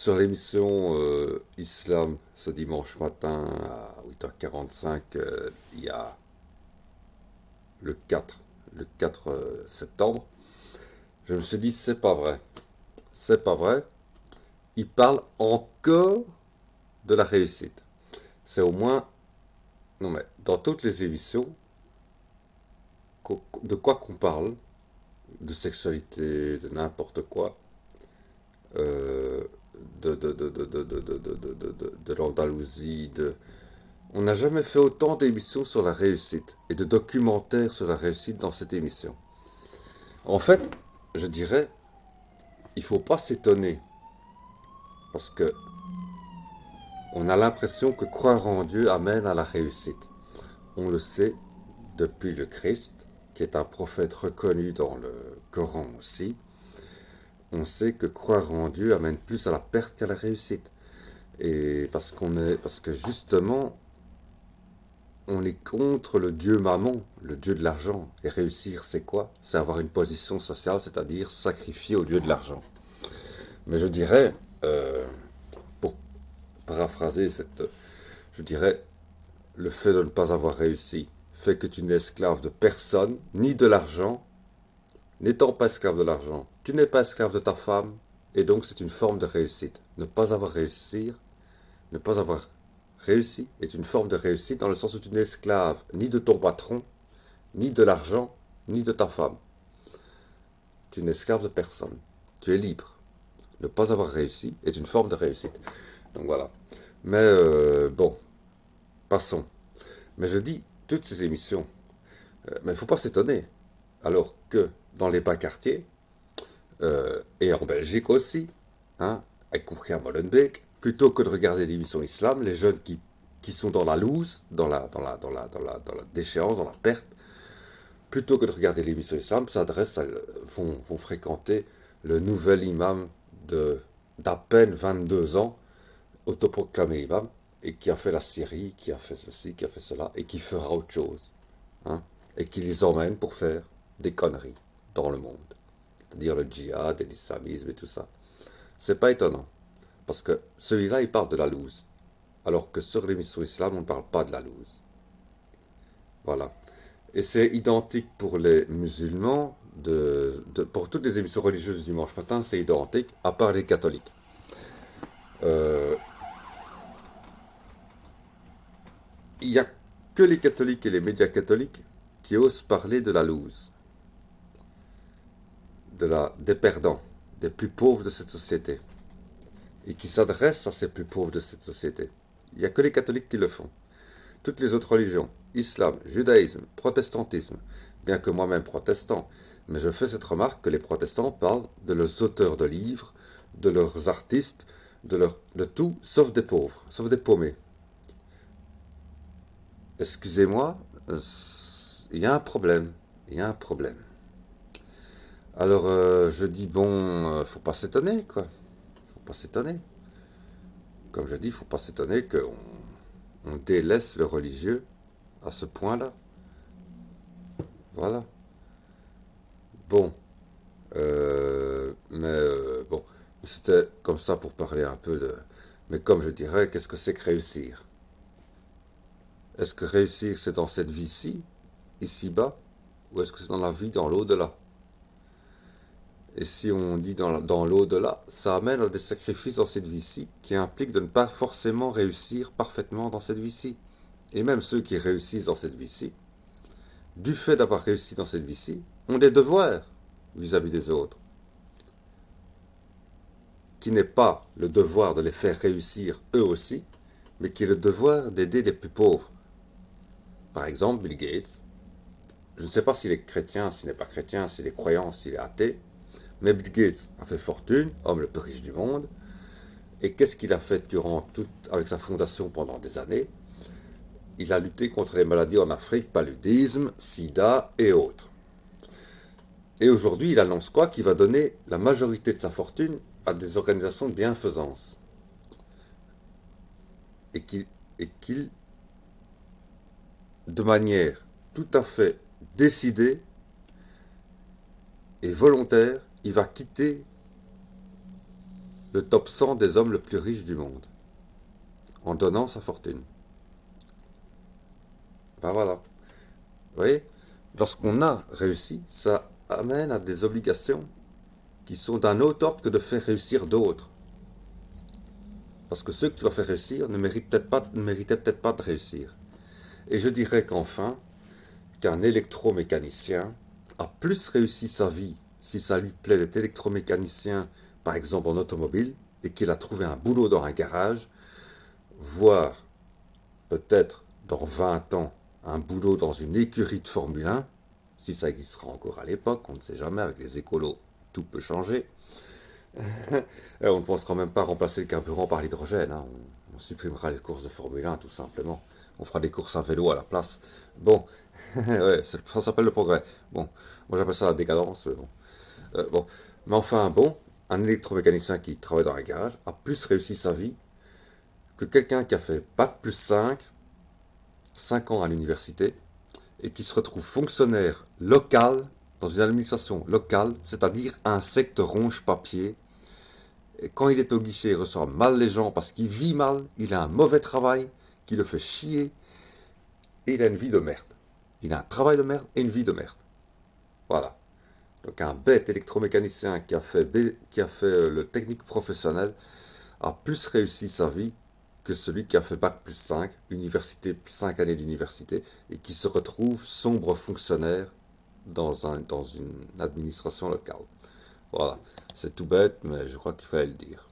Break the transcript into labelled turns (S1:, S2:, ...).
S1: Sur l'émission Islam ce dimanche matin à 8h45, il y a le 4, le 4 septembre, je me suis dit c'est pas vrai. C'est pas vrai. Il parle encore de la réussite. C'est au moins, non mais dans toutes les émissions, de quoi qu'on parle, de sexualité, de n'importe quoi, euh, de l'Andalousie, on n'a jamais fait autant d'émissions sur la réussite et de documentaires sur la réussite dans cette émission. En fait, je dirais, il faut pas s'étonner parce que on a l'impression que croire en Dieu amène à la réussite. On le sait depuis le Christ, qui est un prophète reconnu dans le Coran aussi. On sait que croire en Dieu amène plus à la perte qu'à la réussite. Et parce que justement, on est contre le dieu mammon, le dieu de l'argent. Et réussir, c'est quoi? C'est avoir une position sociale, c'est-à-dire sacrifier au dieu de l'argent. Mais je dirais, pour paraphraser je dirais, le fait de ne pas avoir réussi fait que tu n'es esclave de personne, ni de l'argent. N'étant pas esclave de l'argent, tu n'es pas esclave de ta femme, et donc c'est une forme de réussite. Ne pas avoir réussi est une forme de réussite dans le sens où tu n'es esclave ni de ton patron, ni de l'argent, ni de ta femme. Tu n'es esclave de personne. Tu es libre. Ne pas avoir réussi est une forme de réussite. Donc voilà. Mais bon, passons. Mais je dis, toutes ces émissions, mais il ne faut pas s'étonner. Alors que dans les bas quartiers, et en Belgique aussi, hein, y compris à Molenbeek, plutôt que de regarder l'émission Islam, les jeunes qui sont dans la loose, dans la déchéance, dans la perte, plutôt que de regarder l'émission Islam, vont fréquenter le nouvel imam de d'à peine 22 ans, autoproclamé imam, et qui a fait la Syrie, qui a fait ceci, qui a fait cela, et qui fera autre chose, hein, et qui les emmène pour faire des conneries dans le monde, c'est-à-dire le djihad et l'islamisme et tout ça. C'est pas étonnant, parce que celui-là, il parle de la loose, alors que sur l'émission Islam, on ne parle pas de la loose. Voilà. Et c'est identique pour les musulmans, pour toutes les émissions religieuses du dimanche matin, c'est identique, à part les catholiques. Euh, Il n'y a que les catholiques et les médias catholiques qui osent parler de la loose, des perdants, des plus pauvres de cette société, et qui s'adressent à ces plus pauvres de cette société. Il n'y a que les catholiques qui le font. Toutes les autres religions, islam, judaïsme, protestantisme, bien que moi-même protestant, mais je fais cette remarque que les protestants parlent de leurs auteurs de livres, de leurs artistes, de tout, sauf des pauvres, sauf des paumés. Excusez-moi, il y a un problème, il y a un problème. Alors je dis bon, faut pas s'étonner quoi, faut pas s'étonner. Comme je dis, faut pas s'étonner qu'on on délaisse le religieux à ce point-là. Voilà. Bon, bon, c'était comme ça pour parler un peu de. Mais comme je dirais, qu'est-ce que c'est que réussir? Est-ce que réussir c'est dans cette vie-ci, ici-bas, ou est-ce que c'est dans la vie dans l'au-delà? Et si on dit dans l'au-delà, ça amène à des sacrifices dans cette vie-ci qui impliquent de ne pas forcément réussir parfaitement dans cette vie-ci. Et même ceux qui réussissent dans cette vie-ci, du fait d'avoir réussi dans cette vie-ci, ont des devoirs vis-à-vis des autres, qui n'est pas le devoir de les faire réussir eux aussi, mais qui est le devoir d'aider les plus pauvres. Par exemple, Bill Gates, je ne sais pas s'il est chrétien, s'il n'est pas chrétien, s'il est croyant, s'il est athée, mais Bill Gates a fait fortune, homme le plus riche du monde, et qu'est-ce qu'il a fait avec sa fondation pendant des années? Il a lutté contre les maladies en Afrique, paludisme, sida et autres. Et aujourd'hui, il annonce quoi? Qu'il va donner la majorité de sa fortune à des organisations de bienfaisance. Et qu'il, de manière tout à fait décidée et volontaire, il va quitter le top 100 des hommes le plus riches du monde, en donnant sa fortune. Ben voilà. Vous voyez, lorsqu'on a réussi, ça amène à des obligations qui sont d'un autre ordre que de faire réussir d'autres. Parce que ceux que tu vas faire réussir ne méritaient peut-être pas de réussir. Et je dirais qu'enfin, qu'un électromécanicien a plus réussi sa vie si ça lui plaît d'être électromécanicien, par exemple en automobile, et qu'il a trouvé un boulot dans un garage, voire peut-être dans 20 ans un boulot dans une écurie de Formule 1, si ça existera encore à l'époque, on ne sait jamais, avec les écolos, tout peut changer. Et on ne pensera même pas remplacer le carburant par l'hydrogène, hein. On supprimera les courses de Formule 1 tout simplement. On fera des courses à vélo à la place. Bon, ouais, ça s'appelle le progrès. Bon, moi j'appelle ça la décadence, mais bon. Bon. Mais enfin, bon, un électromécanicien qui travaille dans un garage a plus réussi sa vie que quelqu'un qui a fait bac plus 5 ans à l'université, et qui se retrouve fonctionnaire local dans une administration locale, c'est-à-dire insecte ronge-papier. Et quand il est au guichet, il reçoit mal les gens parce qu'il vit mal, il a un mauvais travail, qui le fait chier, et il a une vie de merde. Il a un travail de merde et une vie de merde. Voilà. Donc un bête électromécanicien qui a fait le technique professionnel a plus réussi sa vie que celui qui a fait bac plus 5, université, 5 années d'université, et qui se retrouve sombre fonctionnaire dans une administration locale. Voilà, c'est tout bête, mais je crois qu'il fallait le dire.